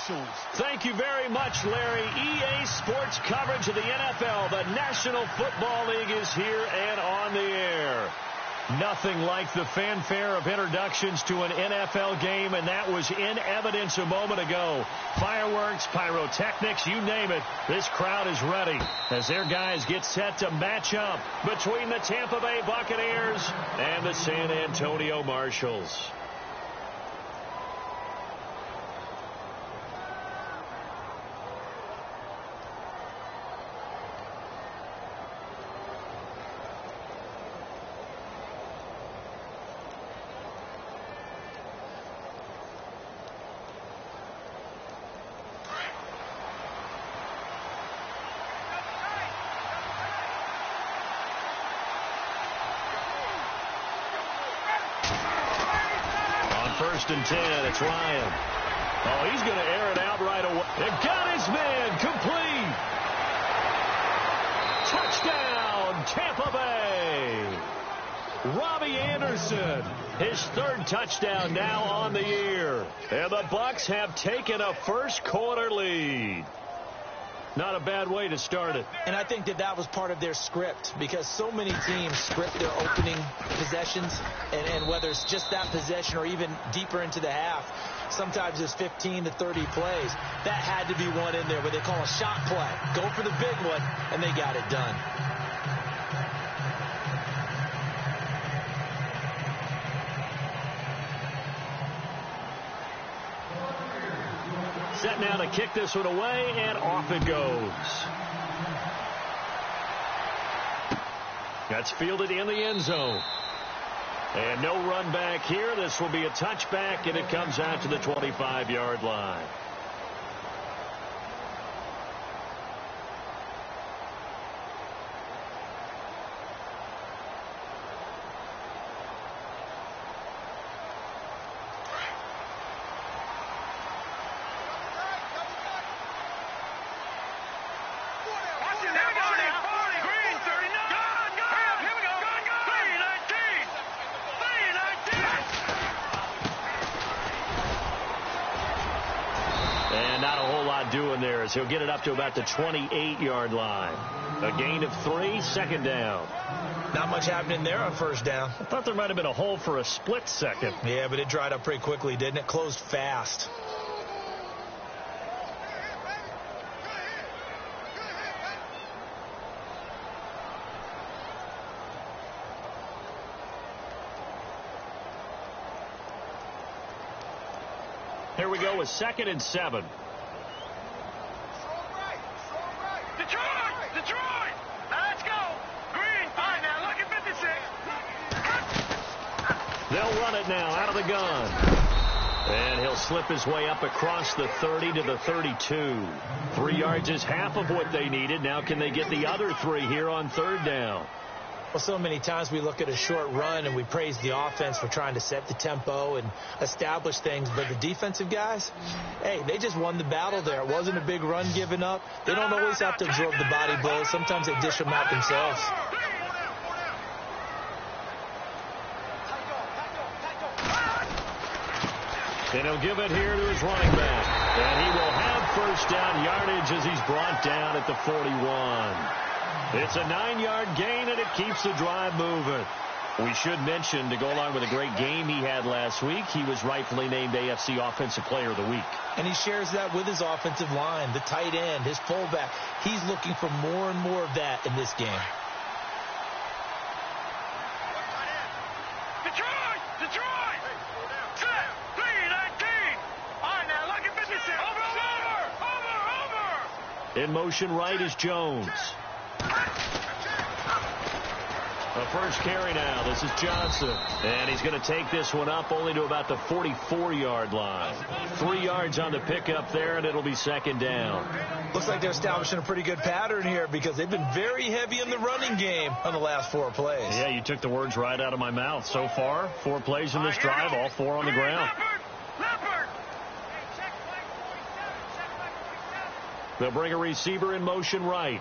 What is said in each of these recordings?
Marshals. Thank you very much, Larry. EA Sports coverage of the NFL. The National Football League is here and on the air. Nothing like the fanfare of introductions to an NFL game, and that was in evidence a moment ago. Fireworks, pyrotechnics, you name it. This crowd is ready as their guys get set to match up between the Tampa Bay Buccaneers and the San Antonio Marshals. First and 10, it's Ryan. Oh, he's going to air it out right away. It got his man complete. Touchdown, Tampa Bay. Robbie Anderson, his third touchdown now on the year. And the Bucs have taken a first quarter lead. Not a bad way to start it. And I think that was part of their script, because so many teams script their opening possessions, and whether it's just that possession or even deeper into the half, sometimes it's 15 to 30 plays. That had to be one in there where they call a shot play. Go for the big one, and they got it done. Set now to kick this one away, and off it goes. That's fielded in the end zone. And no run back here. This will be a touchback, and it comes out to the 25-yard line. Doing there as he'll get it up to about the 28-yard line. A gain of 3, second down. Not much happening there on first down. I thought there might have been a hole for a split second. Yeah, but it dried up pretty quickly, didn't it? Closed fast. Here we go with 2nd and 7. Detroit! Let's go! Green, fine now, look at 56. They'll run it now out of the gun. And he'll slip his way up across the 30 to the 32. 3 yards is half of what they needed. Now can they get the other 3 here on third down? Well, so many times we look at a short run and we praise the offense for trying to set the tempo and establish things. But the defensive guys, hey, they just won the battle there. It wasn't a big run given up. They don't always have to absorb the body blows. Sometimes they dish them out themselves. And he'll give it here to his running back. And he will have first down yardage as he's brought down at the 41. It's a 9-yard gain, and it keeps the drive moving. We should mention, to go along with a great game he had last week, he was rightfully named AFC Offensive Player of the Week. And he shares that with his offensive line, the tight end, his fullback. He's looking for more and more of that in this game. Detroit! Set! 3-19! All right, now look at 56. Over! In motion right is Jones. A first carry now. This is Johnson. And he's going to take this one up only to about the 44-yard line. 3 yards on the pickup there, and it'll be second down. Looks like they're establishing a pretty good pattern here because they've been very heavy in the running game on the last 4 plays. Yeah, you took the words right out of my mouth. So far, 4 plays in this drive, all 4 on the ground. Leopard! They'll bring a receiver in motion right.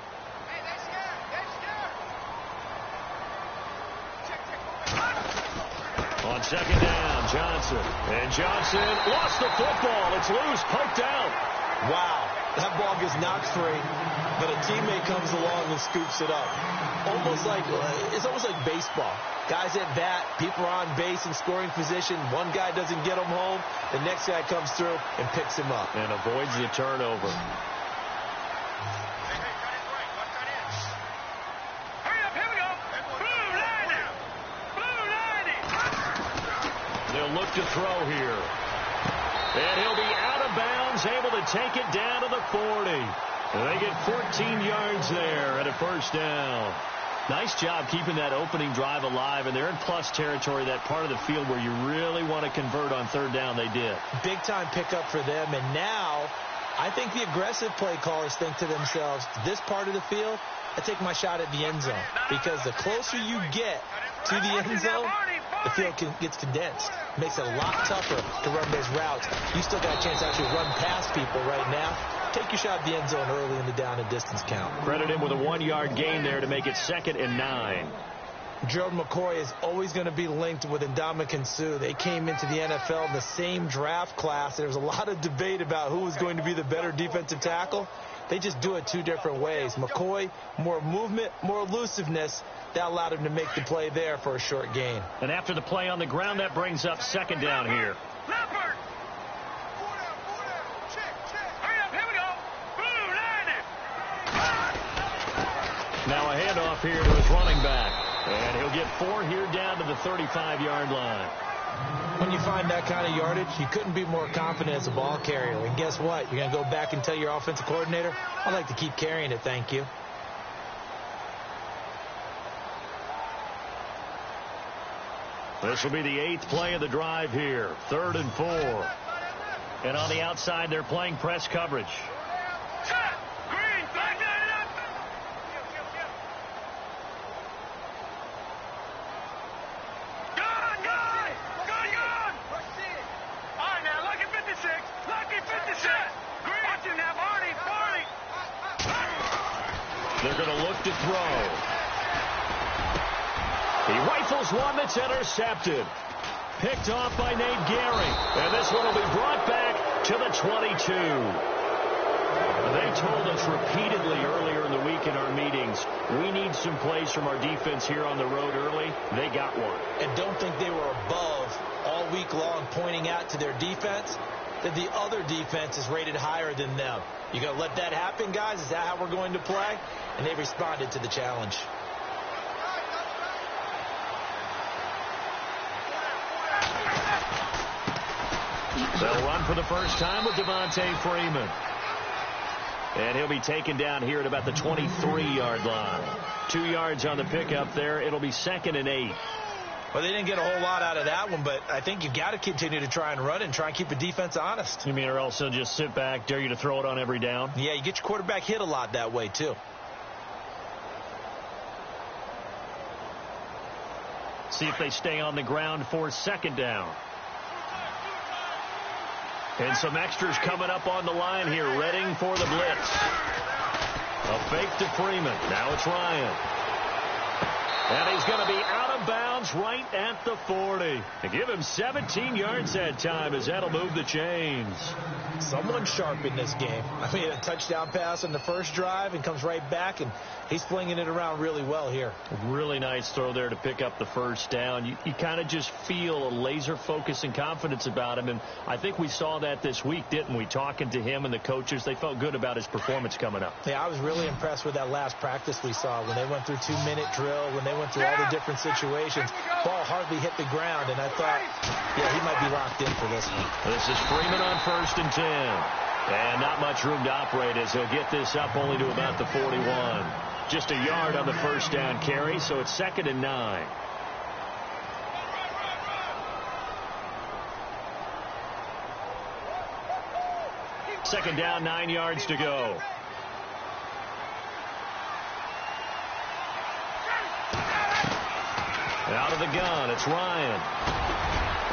On second down, Johnson. And Johnson lost the football. It's loose, poked out. knocked free, but a teammate comes along and scoops it up. It's almost like baseball. Guys at bat, people are on base in scoring position. One guy doesn't get him home. The next guy comes through and picks him up. And avoids the turnover. They'll look to throw here. And he'll be out of bounds, able to take it down to the 40. And they get 14 yards there and a first down. Nice job keeping that opening drive alive, and they're in plus territory, that part of the field where you really want to convert on third down. They did. Big-time pickup for them, and now I think the aggressive play callers think to themselves, this part of the field, I take my shot at the end zone, because the closer you get to the end zone, the field gets condensed. Makes it a lot tougher to run those routes. You still got a chance to actually run past people right now. Take your shot at the end zone early in the down and distance count. Credit him with a 1-yard gain there to make it 2nd and 9. Gerald McCoy is always going to be linked with Ndamukong Suh. They came into the NFL in the same draft class. There was a lot of debate about who was going to be the better defensive tackle. They just do it 2 different ways. McCoy, more movement, more elusiveness. That allowed him to make the play there for a short gain. And after the play on the ground, that brings up 2nd down here. Leopard! Hurry up, here we go! Blue, line it! Now a handoff here to his running back. And he'll get 4 here down to the 35-yard line. When you find that kind of yardage, you couldn't be more confident as a ball carrier. And guess what? You're going to go back and tell your offensive coordinator, I'd like to keep carrying it, thank you. This will be the 8th play of the drive here. 3rd and 4. And on the outside, they're playing press coverage. Set! Green, flag that up! Gone! All right, now, lucky 56. Lucky 56. Green. Watch him now, Barney. They're going to look to throw. He rifles one that's intercepted. Picked off by Nate Gehring. And this one will be brought back to the 22. They told us repeatedly earlier in the week in our meetings, we need some plays from our defense here on the road early. They got one. And don't think they were above all week long pointing out to their defense that the other defense is rated higher than them. You going to let that happen, guys? Is that how we're going to play? And they responded to the challenge. They'll run for the first time with Devontae Freeman. And he'll be taken down here at about the 23-yard line. 2 yards on the pickup there. It'll be 2nd and 8. Well, they didn't get a whole lot out of that one, but I think you've got to continue to try and run and try and keep the defense honest. You mean or else they'll just sit back, dare you to throw it on every down? Yeah, you get your quarterback hit a lot that way, too. See if they stay on the ground for 2nd down. And some extras coming up on the line here, readying for the blitz. A fake to Freeman. Now it's Ryan. And he's going to be out of bounds right at the 40. To give him 17 yards that time, as that'll move the chains. Someone sharp in this game. I mean, a touchdown pass on the first drive and comes right back, and he's flinging it around really well here. Really nice throw there to pick up the first down. You kind of just feel a laser focus and confidence about him, and I think we saw that this week, didn't we? Talking to him and the coaches, they felt good about his performance coming up. Yeah, I was really impressed with that last practice we saw when they went through 2-minute drill, when they went through all the different situations. Ball hardly hit the ground, and I thought, yeah, he might be locked in for this one. This is Freeman on 1st and 10. And not much room to operate as he'll get this up only to about the 41. Just a yard on the first down carry, so it's 2nd and 9. Second down, 9 yards to go. Out of the gun, it's Ryan.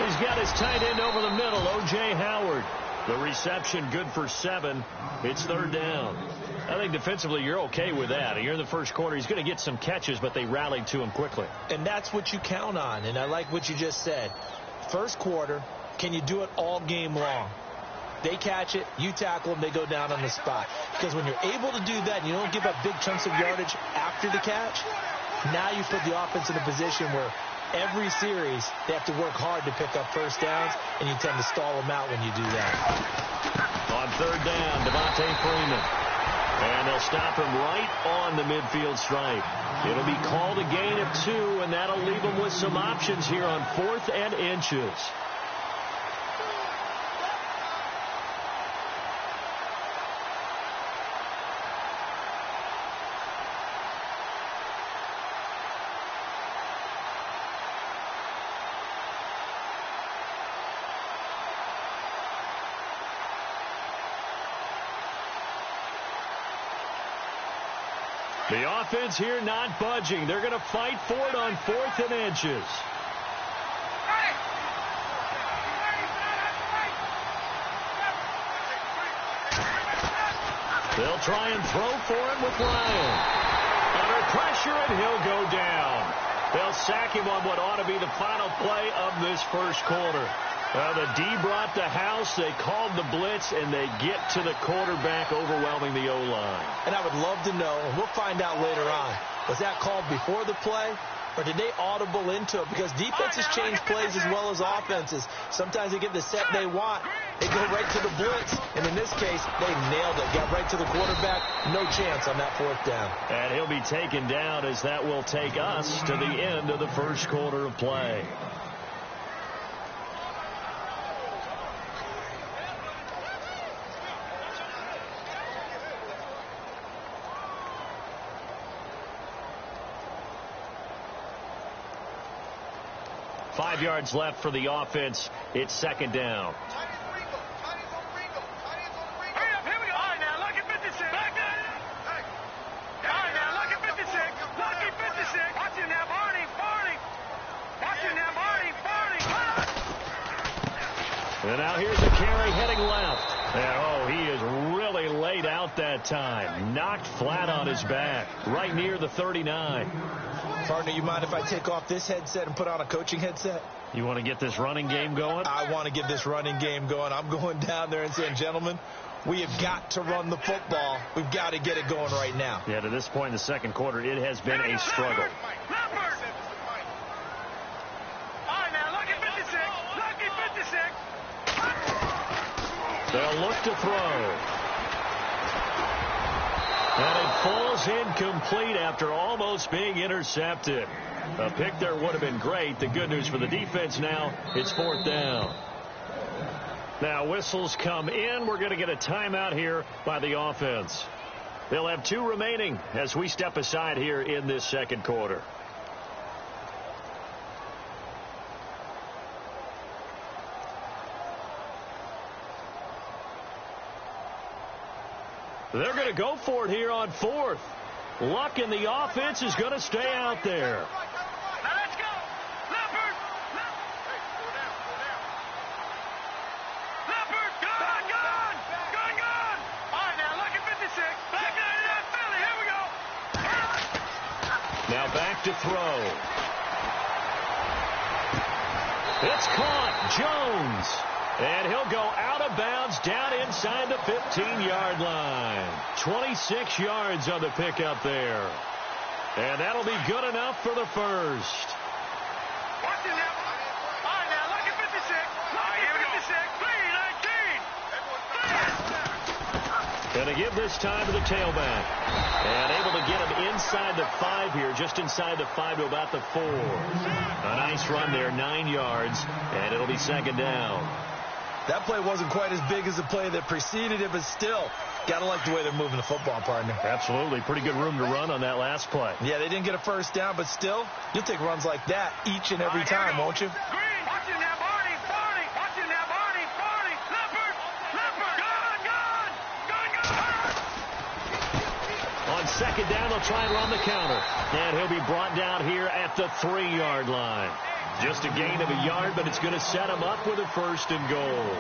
He's got his tight end over the middle, O.J. Howard. The reception good for 7. It's 3rd down. I think defensively you're okay with that. You're in the first quarter. He's going to get some catches, but they rallied to him quickly. And that's what you count on, and I like what you just said. First quarter, can you do it all game long? They catch it, you tackle them, they go down on the spot. Because when you're able to do that and you don't give up big chunks of yardage after the catch, now you put the offense in a position where every series they have to work hard to pick up first downs, and you tend to stall them out when you do that. On third down, Devontae Freeman. And they'll stop him right on the midfield stripe. It'll be called a gain of 2, and that'll leave them with some options here on 4th and inches. The offense here not budging. They're going to fight for it on 4th and inches. They'll try and throw for it with Ryan. Under pressure, and he'll go down. They'll sack him on what ought to be the final play of this first quarter. The D brought the house. They called the blitz, and they get to the quarterback, overwhelming the O-line. And I would love to know, and we'll find out later on, was that called before the play, or did they audible into it? Because defenses change plays as well as offenses. Sometimes they get the set they want. They go right to the blitz, and in this case, they nailed it. Got right to the quarterback. No chance on that 4th down. And he'll be taken down, as that will take us to the end of the first quarter of play. Five yards left for the offense. It's second down. And now here's a carry heading left. And, he is really laid out that time. Knocked flat on his back, right near the 39. Partner, you mind if I take off this headset and put on a coaching headset? You want to get this running game going? I want to get this running game going. I'm going down there and saying, gentlemen, we have got to run the football. We've got to get it going right now. Yeah, to this point in the second quarter, it has been a struggle. They'll look to throw. And it falls incomplete after almost being intercepted. A pick there would have been great. The good news for the defense now, it's 4th down. Now whistles come in. We're going to get a timeout here by the offense. They'll have 2 remaining as we step aside here in this second quarter. They're going to go for it here on 4th. Luck in the offense is going to stay out there. Now let's go. Leopard. Leopard. Gun. All right, now look at 56. Back to that Philly. Here we go. Now back to throw. It's caught. Jones. And he'll go out of bounds down inside the 15-yard line. 26 yards on the pickup there. And that'll be good enough for the first. Watch it now. All right, now look at 56. Here we go. 3-19. And they give this time to the tailback. And able to get him inside the 5 here, just inside the 5 to about the 4. A nice run there, 9 yards, and it'll be second down. That play wasn't quite as big as the play that preceded it, but still, got to like the way they're moving the football, partner. Absolutely. Pretty good room to run on that last play. Yeah, they didn't get a first down, but still, you'll take runs like that each and every time, won't you? Green. Watch it now, Barney. Watch it now, Barney. Leopard. Gun. On second down, they'll try and run the counter. And he'll be brought down here at the 3-yard line. Just a gain of a yard, but it's going to set him up with a 1st and goal.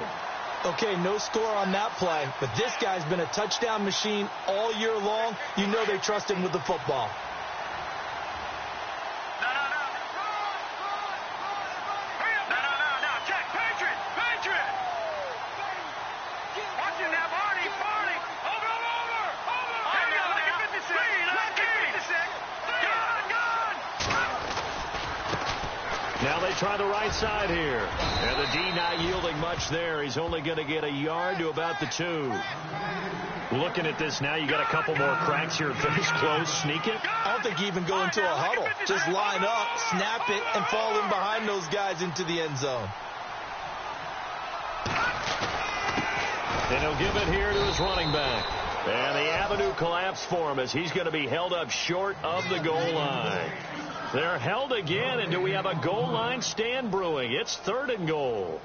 Okay, no score on that play, but this guy's been a touchdown machine all year long. You know they trust him with the football. No. Check. Patriot. Now they try the right side here. And the D not yielding much there. He's only going to get a yard to about the 2. Looking at this now, you got a couple more cracks here. Finish close, sneak it. I don't think you even go into a huddle. Just line up, snap it, and fall in behind those guys into the end zone. And he'll give it here to his running back. And the avenue collapsed for him as he's going to be held up short of the goal line. They're held again, and do we have a goal line stand brewing? It's 3rd and goal.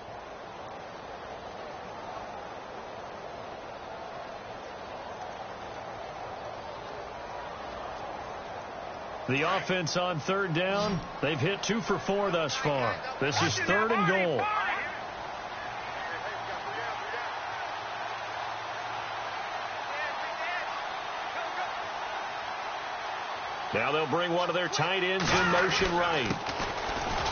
The offense on 3rd down, they've hit 2 for 4 thus far. This is 3rd and goal. Now they'll bring one of their tight ends in motion right.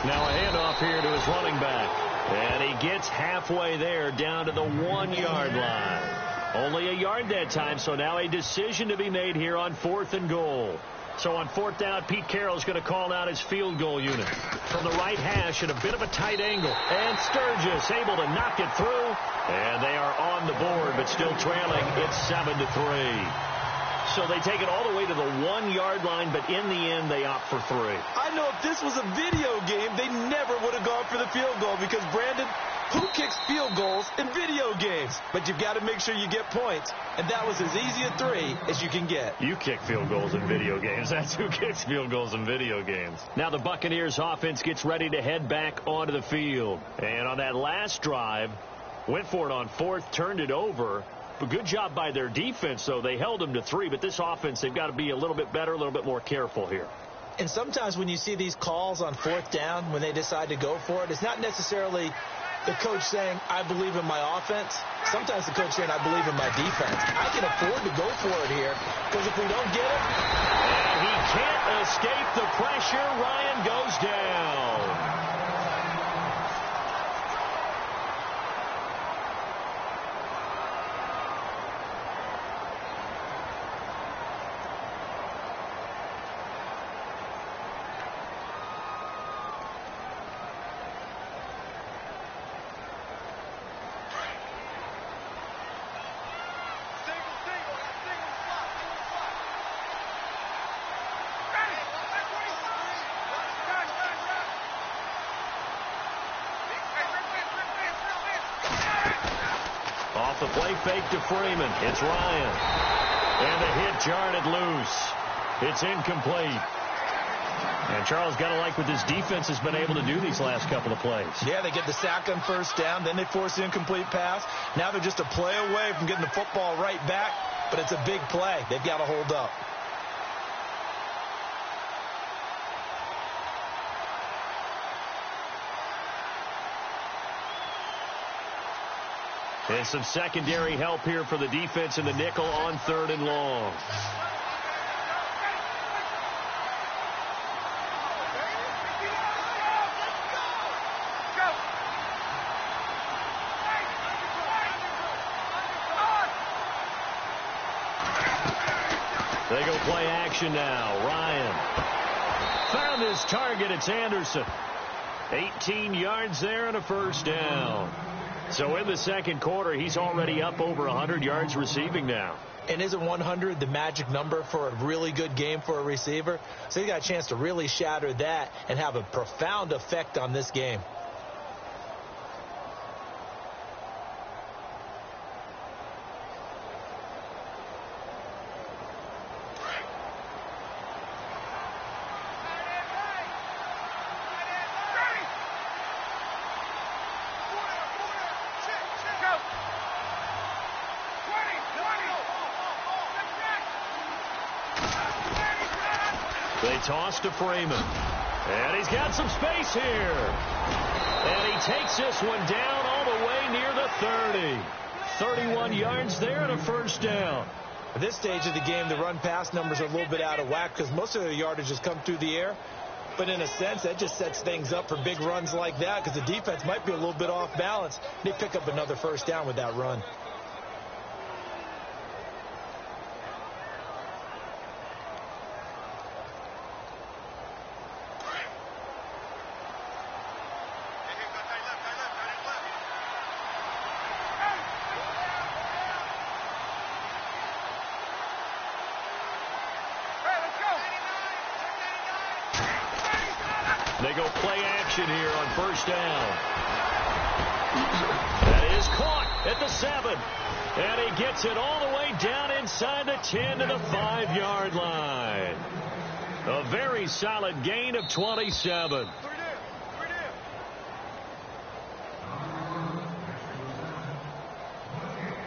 Now a handoff here to his running back. And he gets halfway there down to the 1-yard line. Only a yard that time, so now a decision to be made here on 4th and goal. So on 4th down, Pete Carroll's going to call out his field goal unit. From the right hash at a bit of a tight angle. And Sturgis able to knock it through. And they are on the board, but still trailing. It's 7-3. So they take it all the way to the 1-yard line, but in the end, they opt for 3. I know if this was a video game, they never would have gone for the field goal because, Brandon, who kicks field goals in video games? But you've got to make sure you get points, and that was as easy a 3 as you can get. You kick field goals in video games. That's who kicks field goals in video games. Now the Buccaneers offense gets ready to head back onto the field. And on that last drive, went for it on 4th, turned it over. But good job by their defense, though. They held them to 3, but this offense, they've got to be a little bit better, a little bit more careful here. And sometimes when you see these calls on 4th down, when they decide to go for it, it's not necessarily the coach saying, I believe in my offense. Sometimes the coach saying, I believe in my defense. I can afford to go for it here, because if we don't get it... And he can't escape the pressure. Ryan goes down. Off the play fake to Freeman. It's Ryan. And the hit jarred it loose. It's incomplete. And Charles, got to like what this defense has been able to do these last couple of plays. Yeah, they get the sack on 1st down. Then they force the incomplete pass. Now they're just a play away from getting the football right back. But it's a big play. They've got to hold up. And some secondary help here for the defense in the nickel on 3rd and long. They go play action now. Ryan found his target. It's Anderson. 18 yards there and a 1st down. So in the 2nd quarter, he's already up over 100 yards receiving now. And isn't 100 the magic number for a really good game for a receiver? So he got a chance to really shatter that and have a profound effect on this game. They toss to Freeman. And he's got some space here. And he takes this one down all the way near the 30. 31 yards there and a 1st down. At this stage of the game, the run-pass numbers are a little bit out of whack because most of their yardage has come through the air. But in a sense, that just sets things up for big runs like that because the defense might be a little bit off balance. They pick up another 1st down with that run. They go play action here on first down. That is caught at the 7. And he gets it all the way down inside the 10 to the 5-yard line. A very solid gain of 27.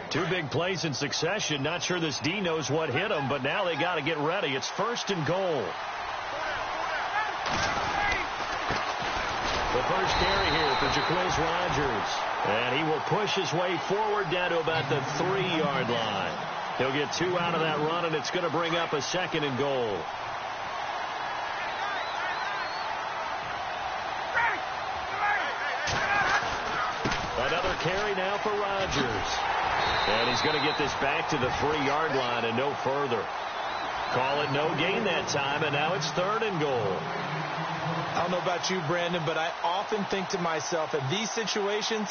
Two big plays in succession. Not sure this D knows what hit him, but now they got to get ready. It's first and goal. The first carry here for Jacquizz Rodgers. And he will push his way forward down to about the 3-yard line. He'll get 2 out of that run, and it's going to bring up a second and goal. Another carry now for Rodgers. And he's going to get this back to the 3-yard line and no further. Call it no gain that time, and now it's third and goal. I don't know about you, Brandon, but I often think to myself, in these situations,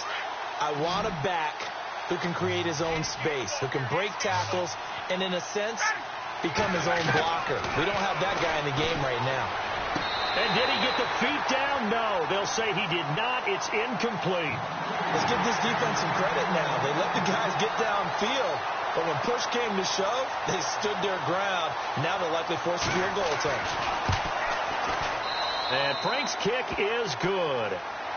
I want a back who can create his own space, who can break tackles, and in a sense, become his own blocker. We don't have that guy in the game right now. And did he get the feet down? No. They'll say he did not. It's incomplete. Let's give this defense some credit now. They let the guys get downfield, but when push came to shove, they stood their ground. Now they're likely forced to field goal attempt. And Frank's kick is good.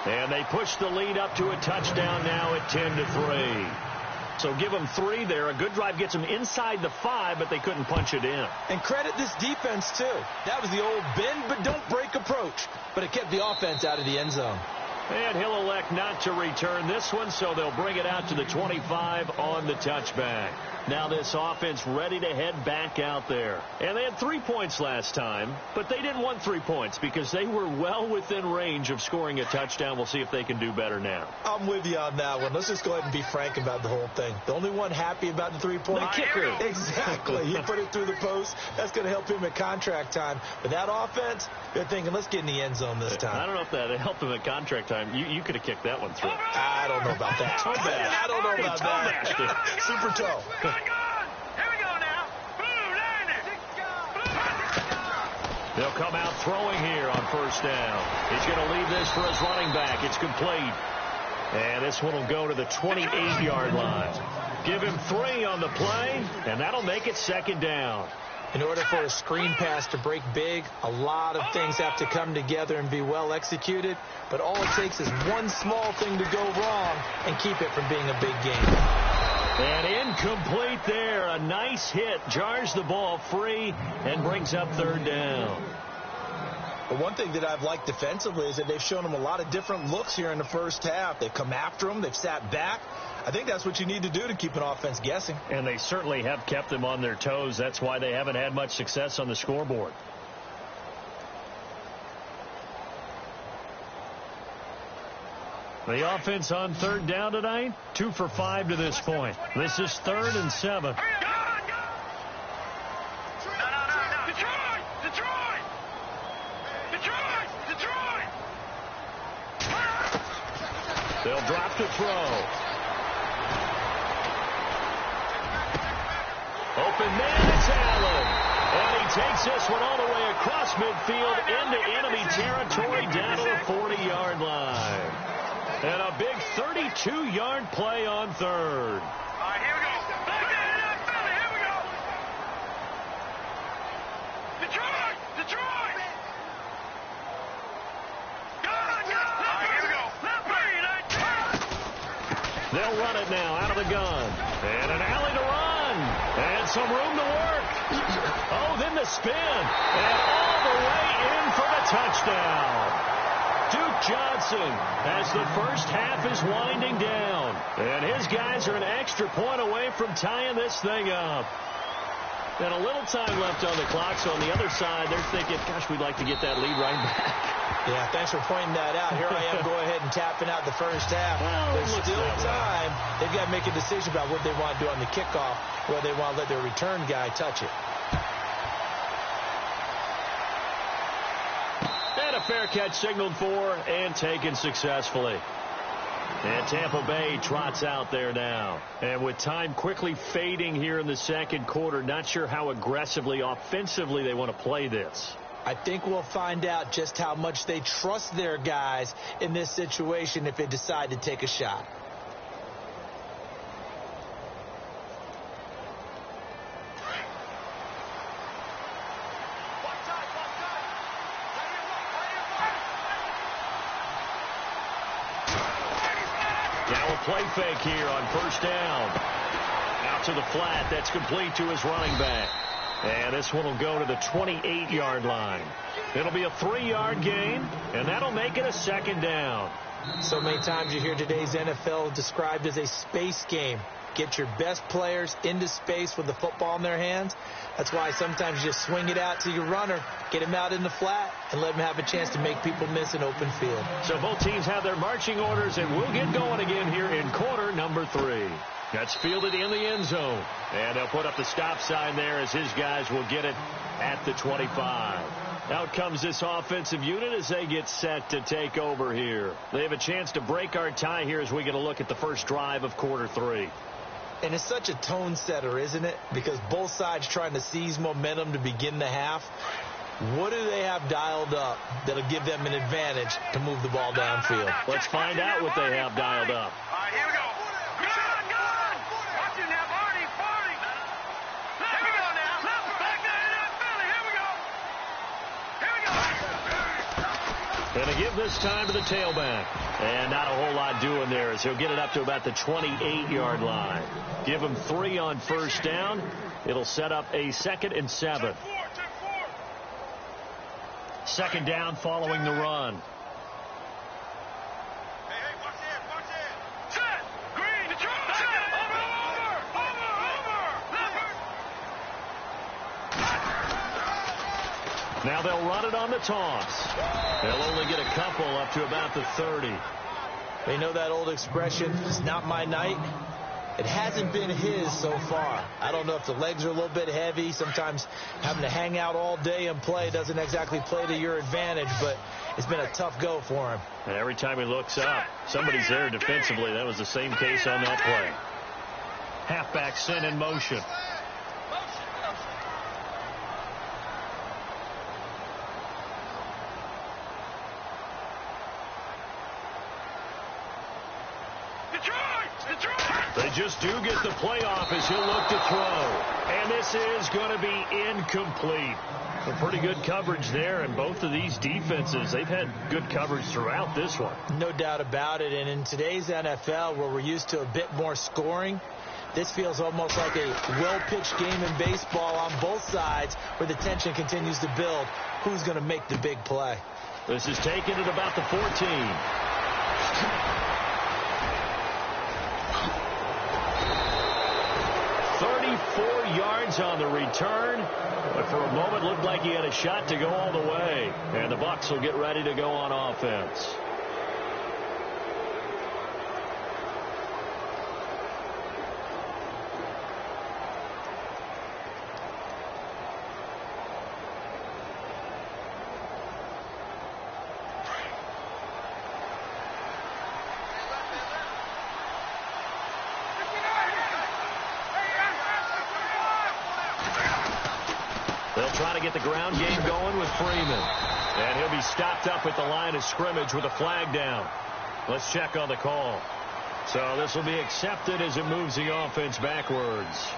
And they push the lead up to a touchdown now at 10-3. So give them 3 there. A good drive gets them inside the 5, but they couldn't punch it in. And credit this defense, too. That was the old bend but don't break approach. But it kept the offense out of the end zone. And he'll elect not to return this one, so they'll bring it out to the 25 on the touchback. Now this offense ready to head back out there. And they had 3 points last time, but they didn't want 3 points because they were well within range of scoring a touchdown. We'll see if they can do better now. I'm with you on that one. Let's just go ahead and be frank about the whole thing. The only one happy about the 3-point the kicker. Exactly. He put it through the post. That's going to help him at contract time. But that offense, they're thinking, let's get in the end zone this time. I don't know if that helped him at contract time. You could have kicked that one through. I don't know about that. Toe bash. I don't know about that. Super toe. Here we go now. They'll come out throwing here on first down. He's going to leave this for his running back. It's complete. And this one will go to the 28-yard line. Give him 3 on the play, and that'll make it second down. In order for a screen pass to break big, a lot of things have to come together and be well executed. But all it takes is one small thing to go wrong and keep it from being a big game. And incomplete there. A nice hit. Jars the ball free and brings up third down. But one thing that I've liked defensively is that they've shown them a lot of different looks here in the first half. They've come after them. They've sat back. I think that's what you need to do to keep an offense guessing. And they certainly have kept them on their toes. That's why they haven't had much success on the scoreboard. The offense on third down tonight, 2 for 5 to this point. This is 3rd and 7. They'll drop to throw. Open man, it's Allen. And he takes this one all the way across midfield into enemy territory down to the 40-yard line. And a big 32-yard play on third. All right, here we go. Here we go. Detroit! Detroit! All right, here we go. They'll run it now out of the gun. And an alley to run. And some room to work. Oh, then the spin. And all the way in for the touchdown. Duke Johnson, as the first half is winding down. And his guys are an extra point away from tying this thing up. And a little time left on the clock, so on the other side, they're thinking, gosh, we'd like to get that lead right back. Yeah, thanks for pointing that out. Here I am, go ahead and tapping out the first half. Well, there's still time. They've got to make a decision about what they want to do on the kickoff, whether they want to let their return guy touch it. And a fair catch signaled for and taken successfully. And Tampa Bay trots out there now. And with time quickly fading here in the second quarter, not sure how aggressively, offensively they want to play this. I think we'll find out just how much they trust their guys in this situation if they decide to take a shot. Now a play fake here on first down. Out to the flat. That's complete to his running back. And this one will go to the 28-yard line. It'll be a 3-yard gain, and that'll make it a second down. So many times you hear today's NFL described as a space game. Get your best players into space with the football in their hands. That's why sometimes you just swing it out to your runner, get him out in the flat, and let him have a chance to make people miss an open field. So both teams have their marching orders, and we'll get going again here in quarter number 3. That's fielded in the end zone. And they'll put up the stop sign there as his guys will get it at the 25. Out comes this offensive unit as they get set to take over here. They have a chance to break our tie here as we get a look at the first drive of quarter 3. And it's such a tone setter, isn't it? Because both sides trying to seize momentum to begin the half. What do they have dialed up that'll give them an advantage to move the ball downfield? Let's find out what they have dialed up. All right, here we go. Good. Watch it now, Barney. Here we go now. Back there in that belly. Here we go. And to give this time to the tailback. And not a whole lot doing there as he'll get it up to about the 28-yard line. Give him 3 on first down. It'll set up a 2nd and 7. Second down following the run. Hey, watch it. Set. Green. Detroit. Set. Over. Now they'll run it on the toss. They'll only get a couple up to about the 30. They know that old expression, it's not my night. It hasn't been his so far. I don't know if the legs are a little bit heavy. Sometimes having to hang out all day and play doesn't exactly play to your advantage, but it's been a tough go for him. And every time he looks up, somebody's there defensively. That was the same case on that play. Halfback sent in motion. They just do get the playoff as he'll look to throw. And this is going to be incomplete. Some pretty good coverage there, and both of these defenses, they've had good coverage throughout this one. No doubt about it. And in today's NFL, where we're used to a bit more scoring, this feels almost like a well-pitched game in baseball on both sides where the tension continues to build. Who's going to make the big play? This is taken at about the 14. 34 yards on the return, but for a moment looked like he had a shot to go all the way. And the Bucs will get ready to go on offense. Trying to get the ground game going with Freeman. And he'll be stopped up at the line of scrimmage with a flag down. Let's check on the call. So this will be accepted as it moves the offense backwards.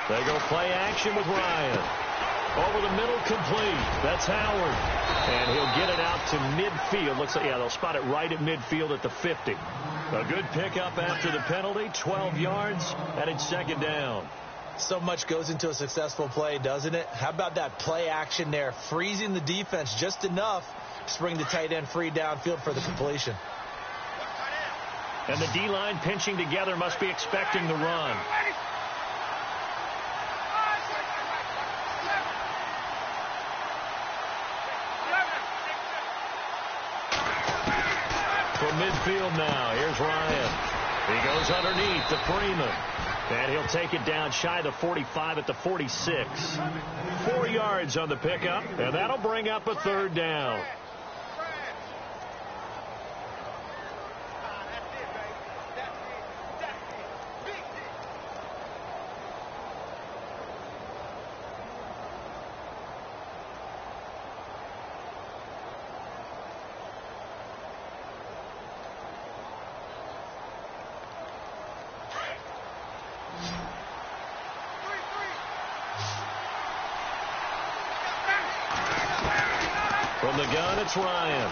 They go play action with Ryan. Over the middle, complete. That's Howard. And he'll get it out to midfield. Looks like, yeah, they'll spot it right at midfield at the 50. A good pickup after the penalty, 12 yards, and it's second down. So much goes into a successful play, doesn't it? How about that play action there, freezing the defense just enough to bring the tight end free downfield for the completion. And the D-line pinching together must be expecting the run. midfield now. Here's Ryan. He goes underneath to Freeman. And he'll take it down shy of the 45 at the 46. 4 yards on the pickup, and that'll bring up a third down. From the gun, it's Ryan.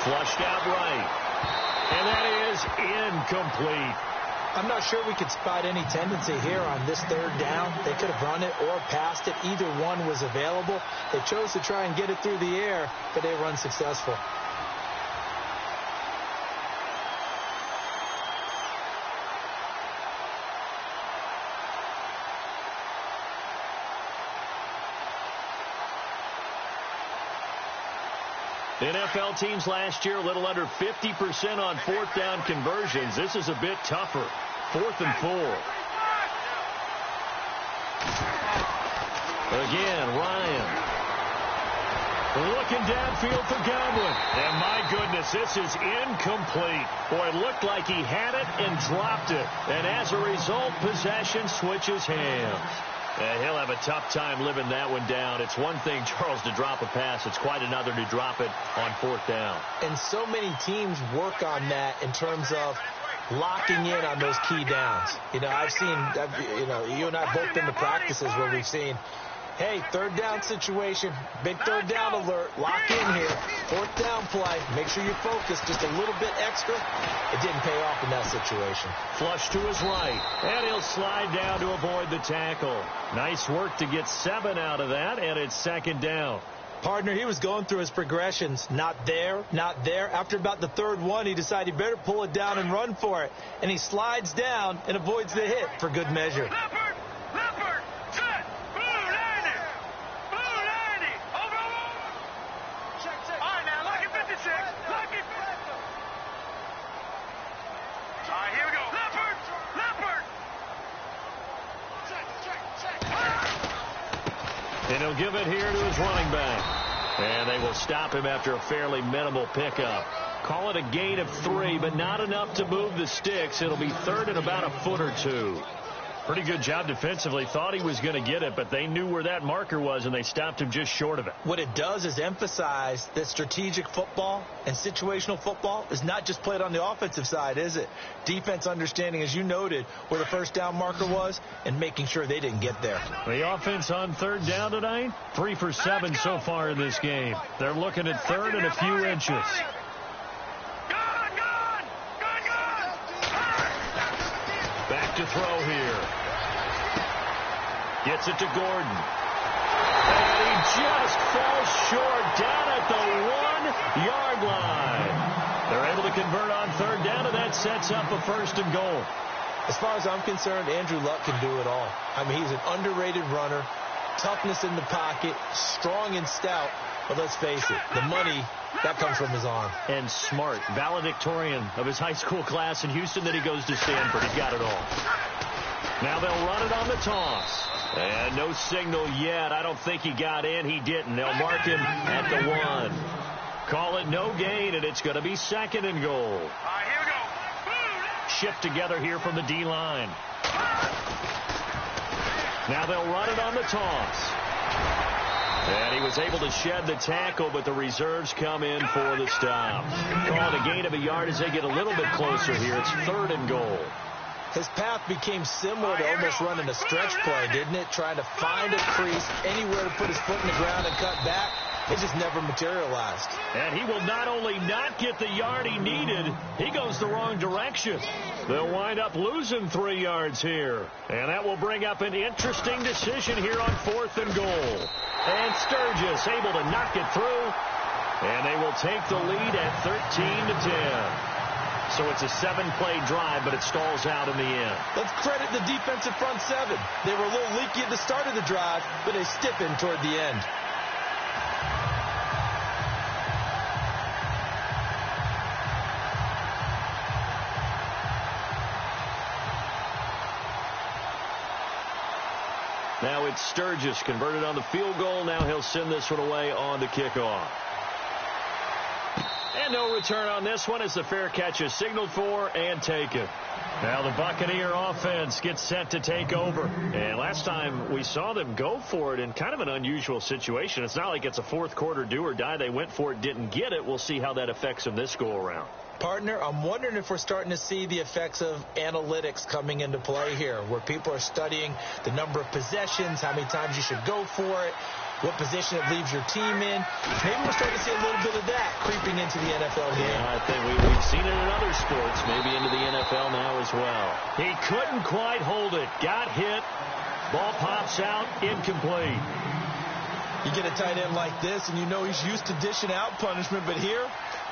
Flushed out right. And that is incomplete. I'm not sure we could spot any tendency here on this third down. They could have run it or passed it. Either one was available. They chose to try and get it through the air, but they were unsuccessful. NFL teams last year, a little under 50% on fourth down conversions. This is a bit tougher. 4th and 4. Again, Ryan. Looking downfield for Godwin. And my goodness, this is incomplete. Boy, it looked like he had it and dropped it. And as a result, possession switches hands. And he'll have a tough time living that one down. It's one thing, Charles, to drop a pass. It's quite another to drop it on 4th down. And so many teams work on that in terms of locking in on those key downs. You know, you and I have both been to practices where we've seen, hey, third down situation, big third down alert, lock in here, 4th down play, make sure you're focused just a little bit extra. It didn't pay off in that situation. Flush to his right, and he'll slide down to avoid the tackle. Nice work to get 7 out of that, and it's 2nd down. Partner, he was going through his progressions. Not there, not there. After about the 3rd one, he decided he better pull it down and run for it. And he slides down and avoids the hit for good measure. Leopard, set, blue 90, over. All right, now, lucky 56, lucky. All right, here we go. Leopard. And he'll give it here to his running back. And they will stop him after a fairly minimal pickup. Call it a gain of 3, but not enough to move the sticks. It'll be 3rd and about a foot or 2. Pretty good job defensively. Thought he was going to get it, but they knew where that marker was, and they stopped him just short of it. What it does is emphasize that strategic football and situational football is not just played on the offensive side, is it? Defense understanding, as you noted, where the first down marker was and making sure they didn't get there. The offense on 3rd down tonight, 3 for 7 so far in this game. They're looking at 3rd and a few inches. Back to throw here. Gets it to Gordon. And he just falls short down at the 1-yard line. They're able to convert on 3rd down, and that sets up a 1st and goal. As far as I'm concerned, Andrew Luck can do it all. I mean, he's an underrated runner, toughness in the pocket, strong and stout. But let's face it, the money, that comes from his arm. And smart, valedictorian of his high school class in Houston that he goes to Stanford. He's got it all. Now they'll run it on the toss. And no signal yet. I don't think he got in. He didn't. They'll mark him at the 1. Call it no gain, and it's going to be 2nd and goal. All right, here we go. Shift together here from the D-line. Now they'll run it on the toss. And he was able to shed the tackle, but the reserves come in for the stop. Call it a gain of a yard as they get a little bit closer here. It's 3rd and goal. His path became similar to almost running a stretch play, didn't it? Trying to find a crease, anywhere to put his foot in the ground and cut back. It just never materialized. And he will not only not get the yard he needed, he goes the wrong direction. They'll wind up losing 3 yards here. And that will bring up an interesting decision here on 4th and goal. And Sturgis able to knock it through. And they will take the lead at 13-10. So it's a 7-play drive, but it stalls out in the end. Let's credit the defensive front 7. They were a little leaky at the start of the drive, but they stiffened toward the end. Now it's Sturgis converted on the field goal. Now he'll send this one away on the kickoff. And no return on this one as the fair catch is signaled for and taken. Now the Buccaneer offense gets set to take over. And last time we saw them go for it in kind of an unusual situation. It's not like it's a fourth quarter do or die. They went for it, didn't get it. We'll see how that affects them this go around. Partner, I'm wondering if we're starting to see the effects of analytics coming into play here, where people are studying the number of possessions, how many times you should go for it, what position it leaves your team in. Maybe we're starting to see a little bit of that creeping into the NFL game. Yeah, I think we've seen it in other sports, maybe into the NFL now as well. He couldn't quite hold it. Got hit. Ball pops out. Incomplete. You get a tight end like this, and you know he's used to dishing out punishment, but here,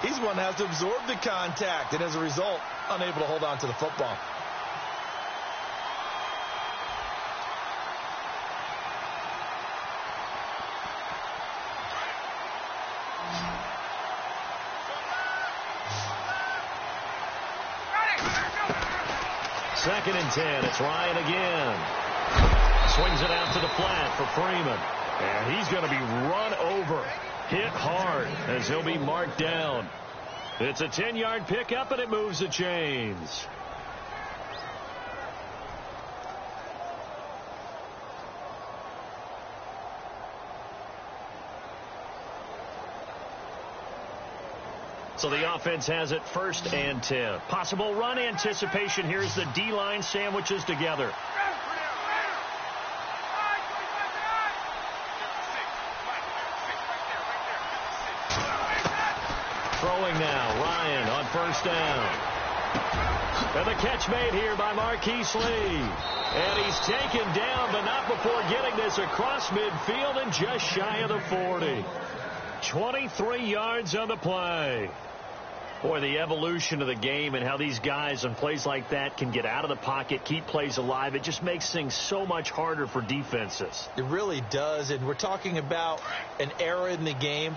he's one that has to absorb the contact, and as a result, unable to hold on to the football. Second and 10. It's Ryan again. Swings it out to the flat for Freeman. And he's going to be run over. Hit hard as he'll be marked down. It's a 10-yard pickup, and it moves the chains. So the offense has it 1st and 10. Possible run anticipation. Here's the D-line sandwiches together. Throwing now, Ryan on 1st down. And the catch made here by Marquise Lee. And he's taken down, but not before getting this across midfield and just shy of the 40. 23 yards on the play. Boy, the evolution of the game and how these guys on plays like that can get out of the pocket, keep plays alive, it just makes things so much harder for defenses. It really does, and we're talking about an era in the game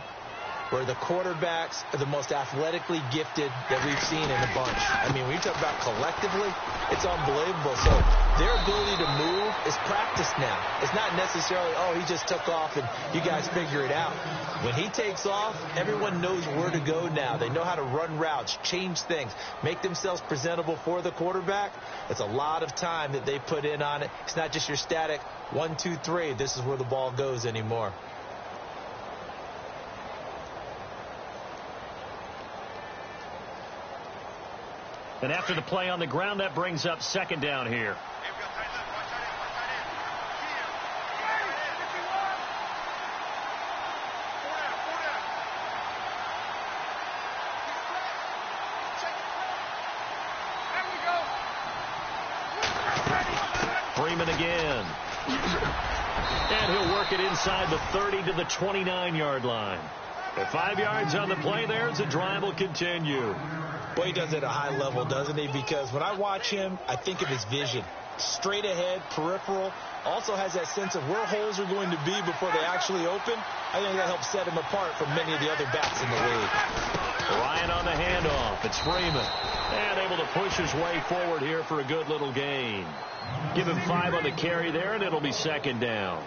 where the quarterbacks are the most athletically gifted that we've seen in a bunch. I mean, when you talk about collectively, it's unbelievable. So their ability to move is practiced now. It's not necessarily, oh, he just took off and you guys figure it out. When he takes off, everyone knows where to go now. They know how to run routes, change things, make themselves presentable for the quarterback. It's a lot of time that they put in on it. It's not just your static 1, 2, 3. This is where the ball goes anymore. And after the play on the ground, that brings up 2nd down here. Freeman again. And he'll work it inside the 30 to the 29-yard line. The 5 yards on the play there as the drive will continue. Boy, he does it at a high level, doesn't he? Because when I watch him, I think of his vision. Straight ahead, peripheral. Also has that sense of where holes are going to be before they actually open. I think that helps set him apart from many of the other backs in the league. Ryan on the handoff. It's Freeman. And able to push his way forward here for a good little gain. Give him 5 on the carry there, and it'll be 2nd down.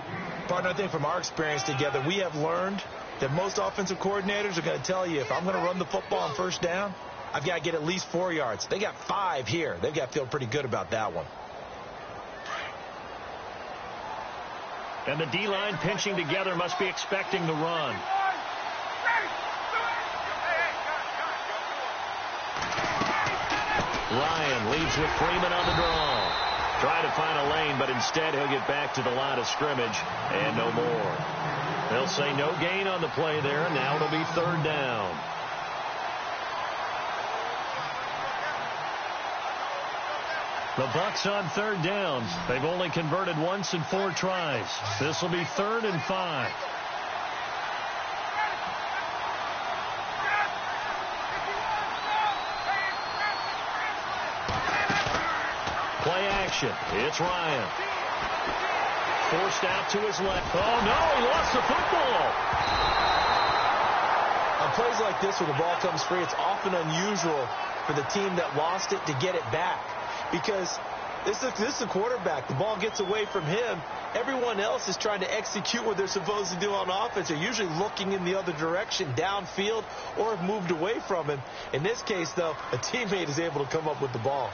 Partner, I think from our experience together, we have learned that most offensive coordinators are going to tell you, if I'm going to run the football on 1st down, I've got to get at least 4 yards. They got 5 here. They've got to feel pretty good about that one. And the D-line pinching together must be expecting the run. Ryan leads with Freeman on the draw. Try to find a lane, but instead he'll get back to the line of scrimmage and no more. They'll say no gain on the play there. Now it'll be 3rd down. The Bucks on 3rd down. They've only converted once in 4 tries. This will be 3rd and 5. Play action. It's Ryan. Forced out to his left. Oh, no, he lost the football. On plays like this where the ball comes free, it's often unusual for the team that lost it to get it back. Because This is a quarterback. The ball gets away from him. Everyone else is trying to execute what they're supposed to do on offense. They're usually looking in the other direction, downfield, or have moved away from him. In this case, though, a teammate is able to come up with the ball.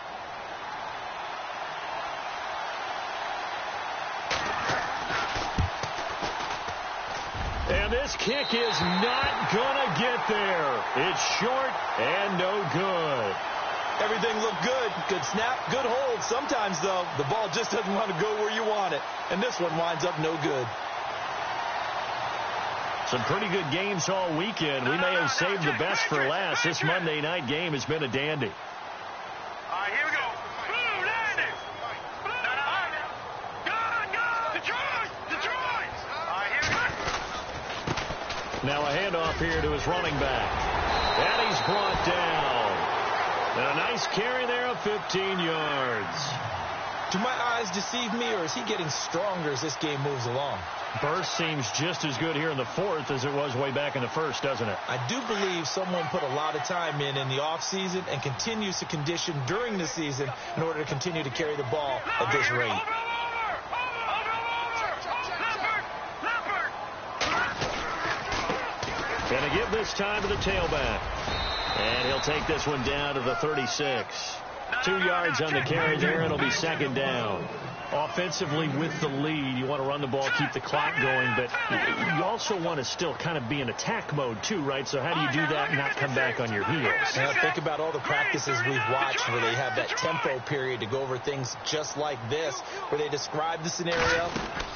And this kick is not going to get there. It's short and no good. Everything looked good. Good snap, good hold. Sometimes, though, the ball just doesn't want to go where you want it. And this one winds up no good. Some pretty good games all weekend. We may have saved the best for last. This Monday night game has been a dandy. All right, here we go. Blue, Dandy. Go. Detroit. All right, here we go. Now a handoff here to his running back. And he's brought down. And a nice carry there of 15 yards. Do my eyes deceive me, or is he getting stronger as this game moves along? Burst seems just as good here in the fourth as it was way back in the first, doesn't it? I do believe someone put a lot of time in the offseason and continues to condition during the season in order to continue to carry the ball at this rate. Going to give this time to the tailback. And he'll take this one down to the 36. 2 yards on the carry there, and it'll be second down. Offensively with the lead, you want to run the ball, keep the clock going, but you also want to still kind of be in attack mode too, right? So how do you do that and not come back on your heels? Now think about all the practices we've watched where they have that tempo period to go over things just like this, where they describe the scenario,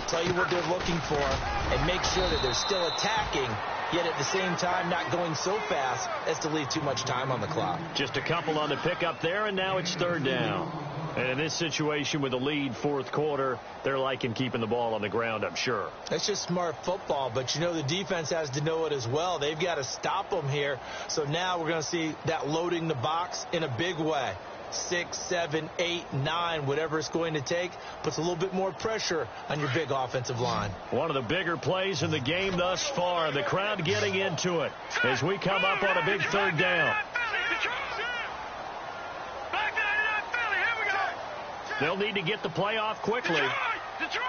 tell you what they're looking for, and make sure that they're still attacking, yet at the same time not going so fast as to leave too much time on the clock. Just a couple on the pickup there, and now it's third down. And in this situation with a lead fourth quarter, they're liking keeping the ball on the ground, I'm sure. That's just smart football, but you know the defense has to know it as well. They've got to stop them here. So now we're going to see that loading the box in a big way. 6, 7, 8, 9, whatever it's going to take, puts a little bit more pressure on your big offensive line. One of the bigger plays in the game thus far. The crowd getting into it as we come up on a big third down. They'll need to get the play off quickly. Detroit!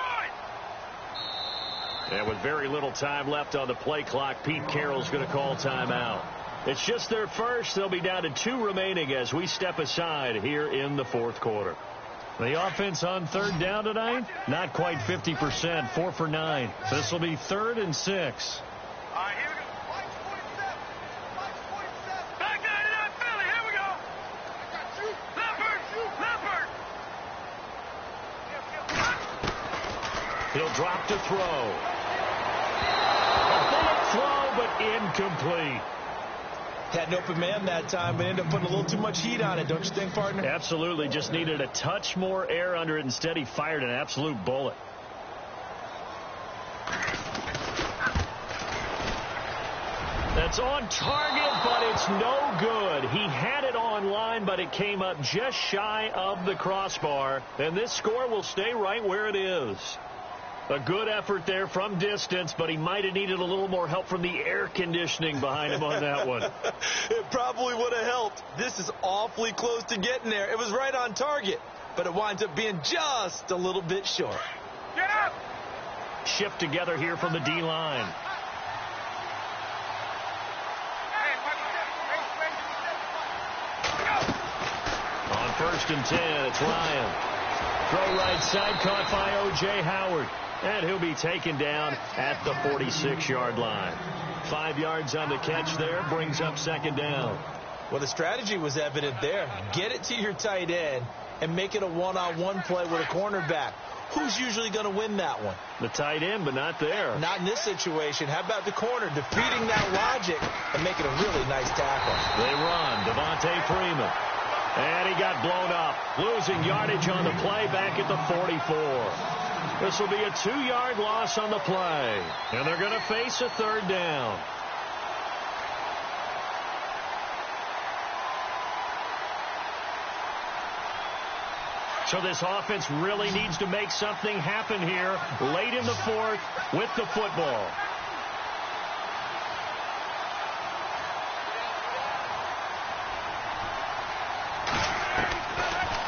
And with very little time left on the play clock, Pete Carroll's going to call timeout. It's just their first. They'll be down to 2 remaining as we step aside here in the fourth quarter. The offense on third down tonight, not quite 50%, 4 for 9. This will be 3rd and 6. All right, here we go. Back down to that Philly. Here we go. Leopard. He'll drop to throw. A bullet throw, but incomplete. Had an open man that time, but ended up putting a little too much heat on it, don't you think, partner? Absolutely. Just needed a touch more air under it. Instead, he fired an absolute bullet. That's on target, but it's no good. He had it on line, but it came up just shy of the crossbar. And this score will stay right where it is. A good effort there from distance, but he might have needed a little more help from the air conditioning behind him on that one. It probably would have helped. This is awfully close to getting there. It was right on target, but it winds up being just a little bit short. Get up! Shift together here from the D-line. On 1st and 10, it's Ryan. Throw right side, caught by O.J. Howard. And he'll be taken down at the 46-yard line. 5 yards on the catch there, brings up second down. Well, the strategy was evident there. Get it to your tight end and make it a one-on-one play with a cornerback. Who's usually going to win that one? The tight end, but not there. Not in this situation. How about the corner defeating that logic and making a really nice tackle? They run. Devontae Freeman. And he got blown up. Losing yardage on the play back at the 44. This will be a 2-yard loss on the play. And they're going to face a third down. So this offense really needs to make something happen here late in the fourth with the football.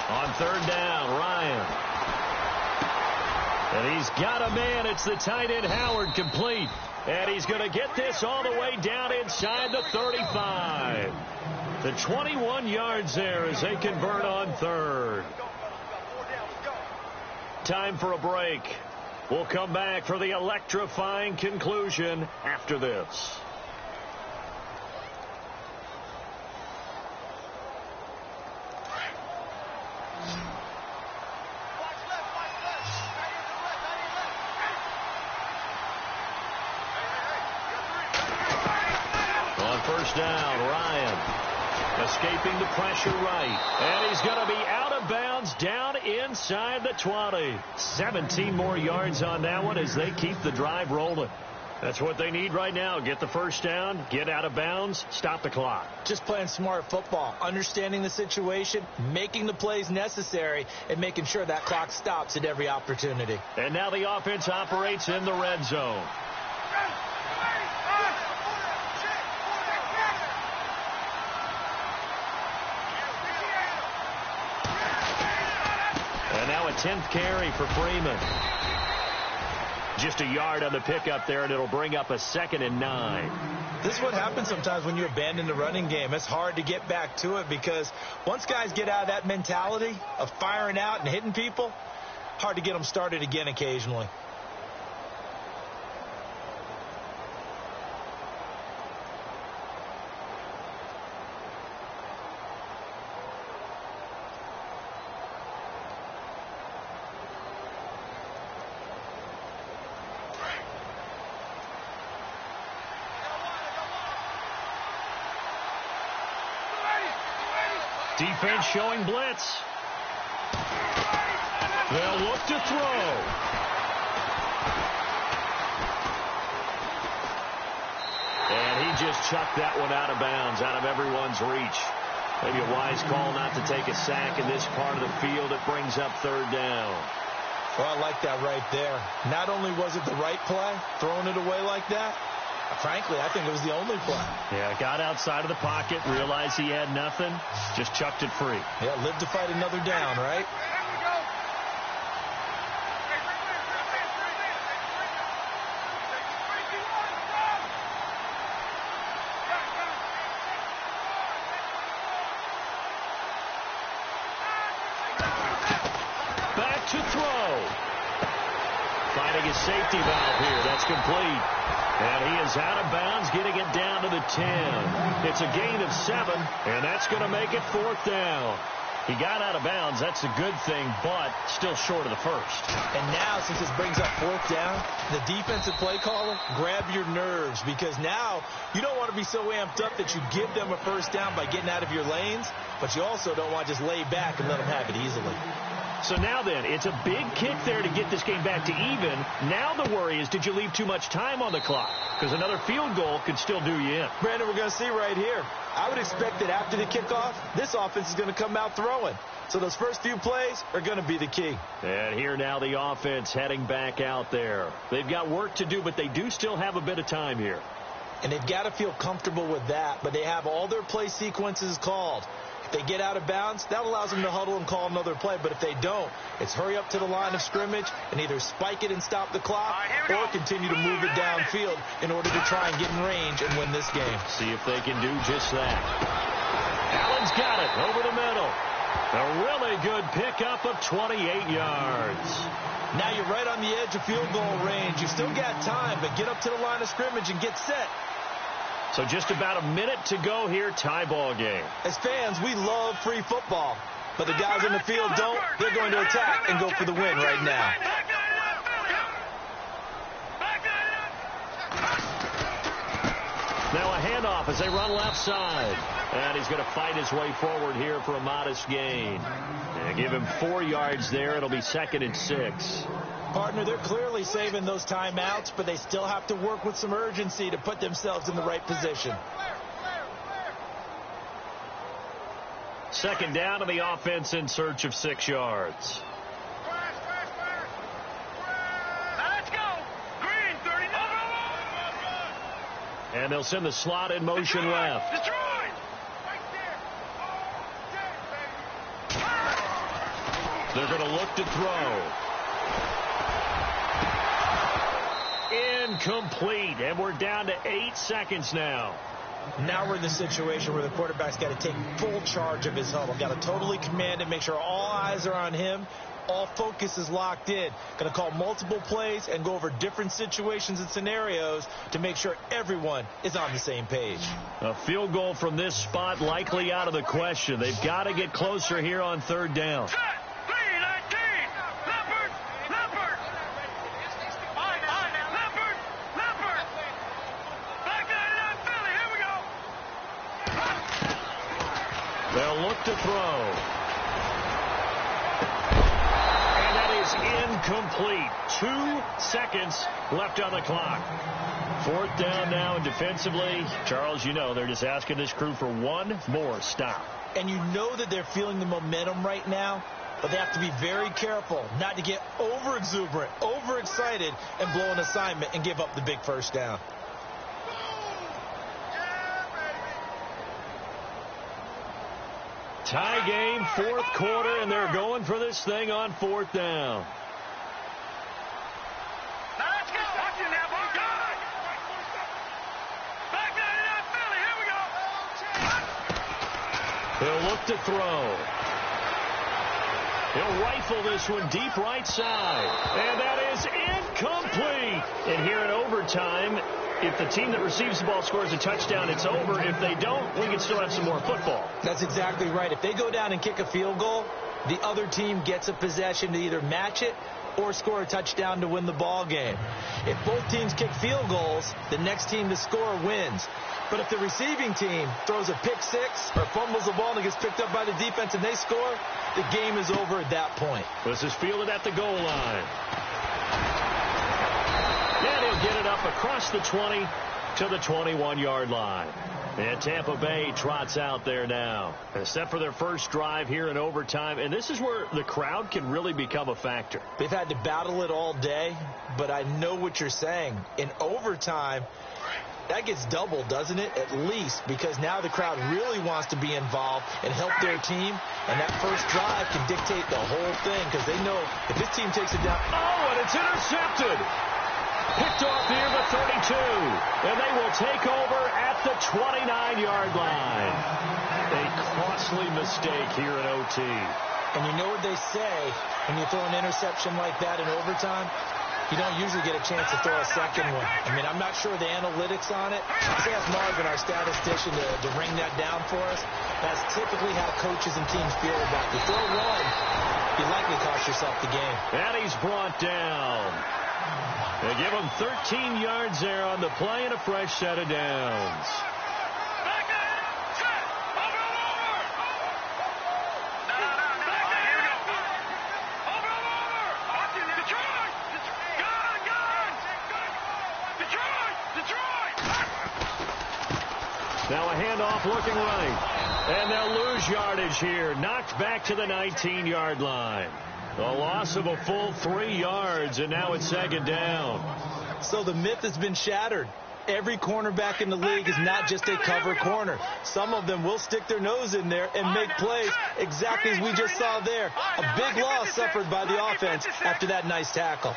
On third down, Ryan. And he's got a man. It's the tight end, Howard, complete. And he's going to get this all the way down inside the 35. The 21 yards there as they convert on third. Time for a break. We'll come back for the electrifying conclusion after this. On first down, Ryan escaping the pressure right. And he's going to be out of bounds down inside the 20. 17 more yards on that one as they keep the drive rolling. That's what they need right now. Get the first down, get out of bounds, stop the clock. Just playing smart football, understanding the situation, making the plays necessary, and making sure that clock stops at every opportunity. And now the offense operates in the red zone. And now a 10th carry for Freeman. Just a yard on the pickup there, and it'll bring up a 2nd and 9. This is what happens sometimes when you abandon the running game. It's hard to get back to it because once guys get out of that mentality of firing out and hitting people, hard to get them started again occasionally. Defense showing blitz. They'll look to throw. And he just chucked that one out of bounds, out of everyone's reach. Maybe a wise call not to take a sack in this part of the field. It brings up third down. Well, I like that right there. Not only was it the right play, throwing it away like that, frankly, I think it was the only play. Yeah, got outside of the pocket, realized he had nothing, just chucked it free. Yeah, live to fight another down, right? Back to throw. Finding his safety valve here. That's complete. And he is out of bounds, getting it down to the 10. It's a gain of 7, and that's going to make it 4th down. He got out of bounds. That's a good thing, but still short of the first. And now, since this brings up 4th down, the defensive play caller, grab your nerves, because now you don't want to be so amped up that you give them a first down by getting out of your lanes, but you also don't want to just lay back and let them have it easily. So now then, it's a big kick there to get this game back to even. Now the worry is, did you leave too much time on the clock? Because another field goal could still do you in. Brandon, we're going to see right here. I would expect that after the kickoff, this offense is going to come out throwing. So those first few plays are going to be the key. And here now the offense heading back out there. They've got work to do, but they do still have a bit of time here. And they've got to feel comfortable with that, but they have all their play sequences called. If they get out of bounds, that allows them to huddle and call another play. But if they don't, it's hurry up to the line of scrimmage and either spike it and stop the clock or continue to move it downfield in order to try and get in range and win this game. See if they can do just that. Allen's got it over the middle. A really good pickup of 28 yards. Now you're right on the edge of field goal range. You've still got time, but get up to the line of scrimmage and get set. So just about a minute to go here, tie ball game. As fans, we love free football, but the guys in the field don't. They're going to attack and go for the win right now. Now a handoff as they run left side. And he's going to fight his way forward here for a modest gain. And give him 4 yards there. It'll be 2nd and 6. Partner, they're clearly saving those timeouts, but they still have to work with some urgency to put themselves in the right position. 2nd down to the offense in search of 6 yards. Let's go. Green, 39. And they'll send the slot in motion left. Destroy. They're going to look to throw. incomplete, and we're down to 8 seconds now. Now we're in the situation where the quarterback's got to take full charge of his huddle. Got to totally command it, make sure all eyes are on him. All focus is locked in. Going to call multiple plays and go over different situations and scenarios to make sure everyone is on the same page. A field goal from this spot likely out of the question. They've got to get closer here on third down. They'll look to throw. And that is incomplete. 2 seconds left on the clock. Fourth down now, and defensively, Charles, you know, they're just asking this crew for one more stop. And you know that they're feeling the momentum right now, but they have to be very careful not to get over-exuberant, overexcited, and blow an assignment and give up the big first down. Tie game, fourth quarter, and they're going for this thing on fourth down. Now let's go. Watch it now, boy. Back down, Philly. Here we go. He'll look to throw. He'll rifle this one deep right side. And that is incomplete. And here in overtime, if the team that receives the ball scores a touchdown, it's over. If they don't, we can still have some more football. That's exactly right. If they go down and kick a field goal, the other team gets a possession to either match it or score a touchdown to win the ball game. If both teams kick field goals, the next team to score wins. But if the receiving team throws a pick six or fumbles the ball and it gets picked up by the defense and they score, the game is over at that point. This is fielded at the goal line. And he'll get it up across the 20 to the 21-yard line. And Tampa Bay trots out there now. Set for their first drive here in overtime. And this is where the crowd can really become a factor. They've had to battle it all day, but I know what you're saying. In overtime, that gets doubled, doesn't it? At least, because now the crowd really wants to be involved and help their team. And that first drive can dictate the whole thing because they know if this team takes it down. Oh, and it's intercepted. Picked off near the 32. And they will take over at the 29-yard line. A costly mistake here in OT. And you know what they say when you throw an interception like that in overtime? You don't usually get a chance to throw a second one. I mean, I'm not sure the analytics on it. Let's ask Marvin, our statistician, to ring that down for us. That's typically how coaches and teams feel about it. You throw one, you likely cost yourself the game. And he's brought down. They give him 13 yards there on the play and a fresh set of downs. Now a handoff looking right. And they'll lose yardage here. Knocked back to the 19-yard line. A loss of a full 3 yards, and now it's second down. So the myth has been shattered. Every cornerback in the league is not just a cover corner. Some of them will stick their nose in there and make plays exactly as we just saw there. A big loss suffered by the offense after that nice tackle.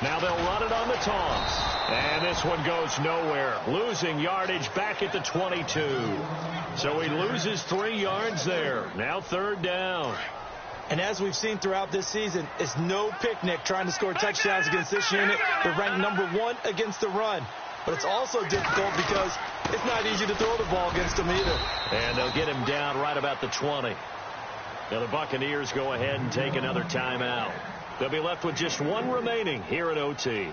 Now they'll run it on the toss. And this one goes nowhere. Losing yardage back at the 22. So he loses 3 yards there. Now third down. And as we've seen throughout this season, it's no picnic trying to score touchdowns against this unit. They're ranked number 1 against the run. But it's also difficult because it's not easy to throw the ball against them either. And they'll get him down right about the 20. Now the Buccaneers go ahead and take another timeout. They'll be left with just one remaining here at OT.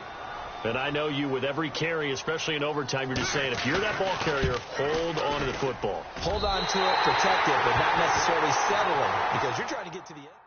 And I know you with every carry, especially in overtime, you're just saying, if you're that ball carrier, hold on to the football. Hold on to it, protect it, but not necessarily settle it because you're trying to get to the end.